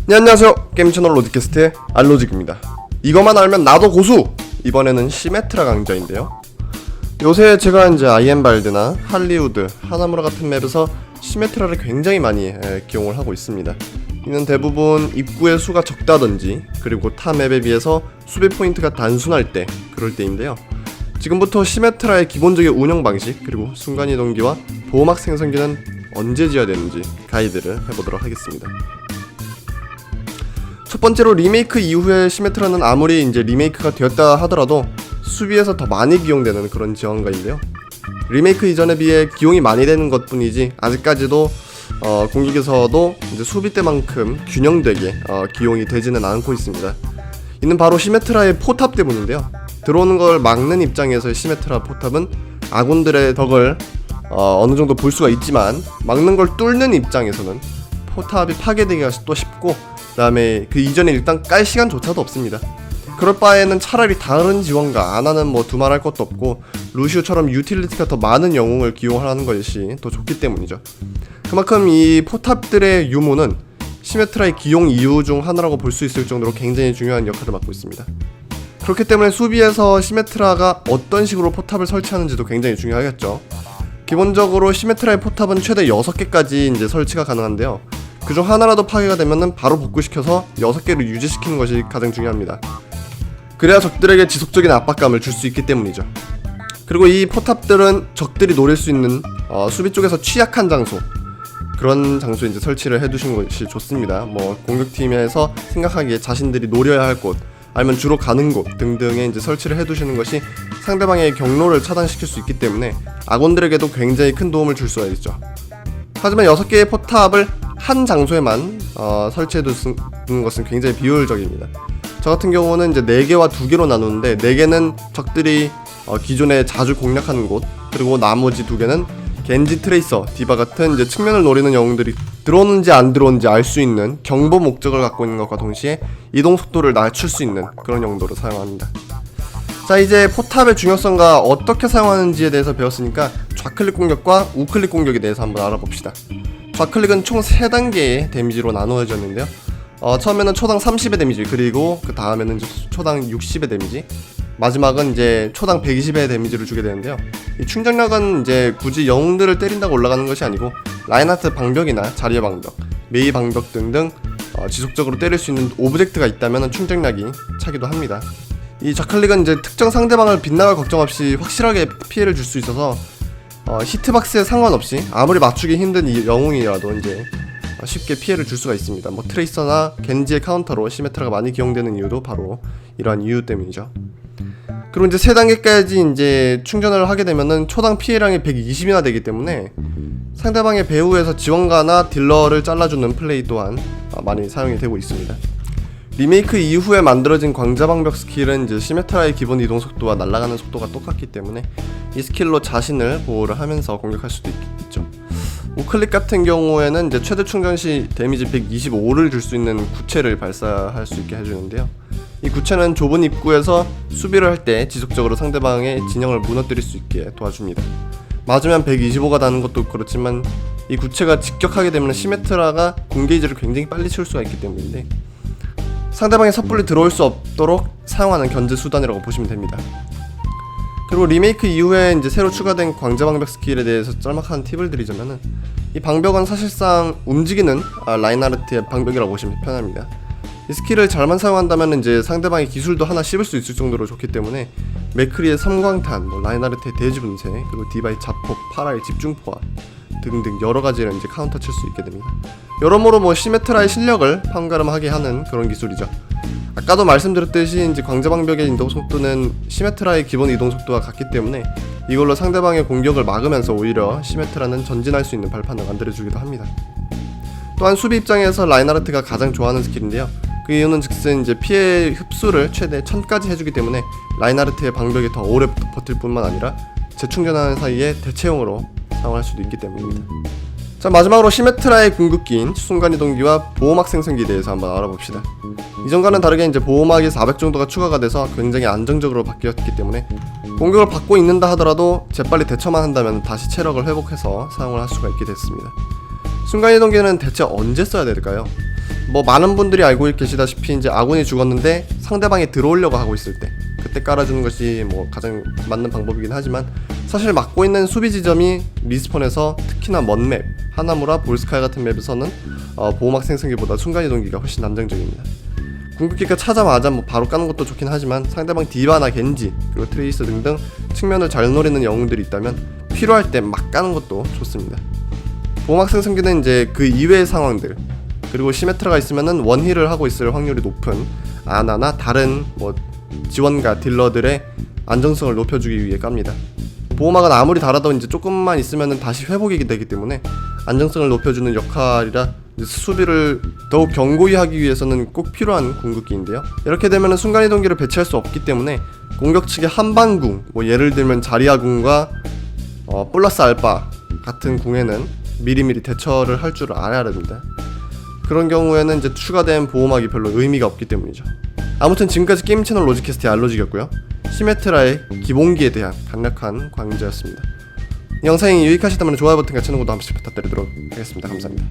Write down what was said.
네, 안녕하세요. 게임채널 로직캐스트의 알로직입니다. 이것만 알면 나도 고수! 이번에는 시메트라 강좌인데요, 요새 제가 이제 아이엠발드나 할리우드, 하나무라 같은 맵에서 시메트라를 굉장히 많이 기용을 하고 있습니다. 이는 대부분 입구의 수가 적다든지, 그리고 타 맵에 비해서 수비 포인트가 단순할 때, 그럴 때인데요, 지금부터 시메트라의 기본적인 운영 방식, 그리고 순간이동기와 보호막 생성기는 언제 지어야 되는지 가이드를 해보도록 하겠습니다. 첫 번째로, 리메이크 이후에 시메트라는 아무리 이제 리메이크가 되었다 하더라도 수비에서 더 많이 기용되는 그런 지원가인데요, 리메이크 이전에 비해 기용이 많이 되는 것 뿐이지 아직까지도 공격에서도 이제 수비 때만큼 균형되게 기용이 되지는 않고 있습니다. 이는 바로 시메트라의 포탑 때문인데요, 들어오는 걸 막는 입장에서의 시메트라 포탑은 아군들의 덕을 어느 정도 볼 수가 있지만, 막는 걸 뚫는 입장에서는 포탑이 파괴되기가 또 쉽고, 그 다음에 그 이전에 일단 깔 시간조차도 없습니다. 그럴 바에는 차라리 다른 지원가, 아나는 뭐 두말할 것도 없고 루시우처럼 유틸리티가 더 많은 영웅을 기용하는 것이 더 좋기 때문이죠. 그만큼 이 포탑들의 유무는 시메트라의 기용 이유 중 하나라고 볼 수 있을 정도로 굉장히 중요한 역할을 맡고 있습니다. 그렇기 때문에 수비에서 시메트라가 어떤 식으로 포탑을 설치하는지도 굉장히 중요하겠죠. 기본적으로 시메트라의 포탑은 최대 6개까지 이제 설치가 가능한데요, 그중 하나라도 파괴가 되면은 바로 복구시켜서 6개를 유지시키는 것이 가장 중요합니다. 그래야 적들에게 지속적인 압박감을 줄 수 있기 때문이죠. 그리고 이 포탑들은 적들이 노릴 수 있는 수비 쪽에서 취약한 장소, 그런 장소에 이제 설치를 해두신 것이 좋습니다. 뭐 공격팀에서 생각하기에 자신들이 노려야 할 곳, 아니면 주로 가는 곳 등등에 이제 설치를 해두시는 것이 상대방의 경로를 차단시킬 수 있기 때문에 아군들에게도 굉장히 큰 도움을 줄 수가 있죠. 하지만 6개의 포탑을 한 장소에만 설치해두는 것은 굉장히 비효율적입니다. 저 같은 경우는 이제 4개와 2개로 나누는데, 4개는 적들이 기존에 자주 공략하는 곳, 그리고 나머지 2개는 겐지, 트레이서, 디바 같은 이제 측면을 노리는 영웅들이 들어오는지 안 들어오는지 알 수 있는 경보 목적을 갖고 있는 것과 동시에 이동 속도를 낮출 수 있는 그런 용도로 사용합니다. 자, 이제 포탑의 중요성과 어떻게 사용하는지에 대해서 배웠으니까 좌클릭 공격과 우클릭 공격에 대해서 한번 알아봅시다. 좌클릭은 총 3단계의 데미지로 나누어졌는데요, 처음에는 초당 30의 데미지, 그리고 그 다음에는 초당 60의 데미지, 마지막은 이제 초당 120의 데미지를 주게 되는데요, 이 충전력은 이제 굳이 영웅들을 때린다고 올라가는 것이 아니고 라인하트 방벽이나 자리의 방벽, 메이 방벽 등등 지속적으로 때릴 수 있는 오브젝트가 있다면 충전력이 차기도 합니다. 이 좌클릭은 이제 특정 상대방을 빗나갈 걱정 없이 확실하게 피해를 줄 수 있어서 히트박스에 상관없이 아무리 맞추기 힘든 이 영웅이라도 이제 쉽게 피해를 줄 수가 있습니다. 뭐 트레이서나 겐지의 카운터로 시메트라가 많이 기용되는 이유도 바로 이러한 이유 때문이죠. 그리고 이제 3단계까지 이제 충전을 하게 되면은 초당 피해량이 120이나 되기 때문에 상대방의 배후에서 지원가나 딜러를 잘라주는 플레이 또한 많이 사용이 되고 있습니다. 리메이크 이후에 만들어진 광자방벽 스킬은 이제 시메트라의 기본 이동 속도와 날아가는 속도가 똑같기 때문에 이 스킬로 자신을 보호를 하면서 공격할 수도 있죠. 우클릭 같은 경우에는 이제 최대 충전 시 데미지 125를 줄 수 있는 구체를 발사할 수 있게 해주는데요, 이 구체는 좁은 입구에서 수비를 할 때 지속적으로 상대방의 진영을 무너뜨릴 수 있게 도와줍니다. 맞으면 125가 나는 것도 그렇지만 이 구체가 직격하게 되면 시메트라가 공게이지를 굉장히 빨리 채울 수가 있기 때문인데, 상대방의 섣불리 들어올 수 없도록 사용하는 견제 수단이라고 보시면 됩니다. 그리고 리메이크 이후에 이제 새로 추가된 광자방벽 스킬에 대해서 짤막한 팁을 드리자면은, 이 방벽은 사실상 움직이는 라인하르트의 방벽이라고 보시면 편합니다. 이 스킬을 잘만 사용한다면 이제 상대방의 기술도 하나 씹을 수 있을 정도로 좋기 때문에 맥크리의 섬광탄, 뭐 라인하르트의 대지 분쇄, 그리고 디바의 자폭, 파라의 집중포화 등등 여러 가지를 이제 카운터 칠 수 있게 됩니다. 여러모로 뭐 시메트라의 실력을 판가름하게 하는 그런 기술이죠. 아까도 말씀드렸듯이 이제 광자방벽의 이동 속도는 시메트라의 기본 이동 속도와 같기 때문에 이걸로 상대방의 공격을 막으면서 오히려 시메트라는 전진할 수 있는 발판을 만들어주기도 합니다. 또한 수비 입장에서 라인하르트가 가장 좋아하는 스킬인데요, 그 이유는 즉슨 이제 피해 흡수를 최대 1000까지 해주기 때문에 라인하르트의 방벽이 더 오래 버틸 뿐만 아니라 재충전하는 사이에 대체용으로 사용할 수도 있기 때문입니다. 자, 마지막으로 시메트라의 궁극기인 순간이동기와 보호막 생성기에 대해서 한번 알아봅시다. 이전과는 다르게 이제 보호막이 400 정도가 추가가 돼서 굉장히 안정적으로 바뀌었기 때문에 공격을 받고 있는다 하더라도 재빨리 대처만 한다면 다시 체력을 회복해서 사용을 할 수가 있게 됐습니다. 순간이동기는 대체 언제 써야 될까요? 뭐 많은 분들이 알고 계시다시피 이제 아군이 죽었는데 상대방이 들어오려고 하고 있을 때 그때 깔아주는 것이 뭐 가장 맞는 방법이긴 하지만, 사실 막고 있는 수비 지점이 리스폰에서 특히나 먼 맵, 하나무라, 볼스카이 같은 맵에서는 보호막 생성기보다 순간이동기가 훨씬 안정적입니다. 궁극기가 차자마자 뭐 바로 까는 것도 좋긴 하지만, 상대방 디바나 겐지 그리고 트레이스 등등 측면을 잘 노리는 영웅들이 있다면 필요할 때 막 까는 것도 좋습니다. 보호막 생성기는 이제 그 이외의 상황들, 그리고 시메트라가 있으면은 원힐을 하고 있을 확률이 높은 아나나 다른 뭐 지원가 딜러들의 안정성을 높여주기 위해 깝니다. 보호막은 아무리 달아도 이제 조금만 있으면은 다시 회복이 되기 때문에 안정성을 높여주는 역할이라 수비를 더욱 견고히 하기 위해서는 꼭 필요한 궁극기인데요. 이렇게 되면은 순간이동기를 배치할 수 없기 때문에 공격 측의 한방궁, 뭐 예를 들면 자리아궁과 플러스 알파 같은 궁에는 미리미리 대처를 할 줄 알아야 됩니다. 그런 경우에는 이제 추가된 보호막이 별로 의미가 없기 때문이죠. 아무튼 지금까지 게임 채널 로지캐스트의 알로직이었고요. 시메트라의 기본기에 대한 강력한 강좌였습니다. 영상이 유익하시다면 좋아요 버튼 같이 누구도 한 번씩 부탁드리도록 하겠습니다. 감사합니다.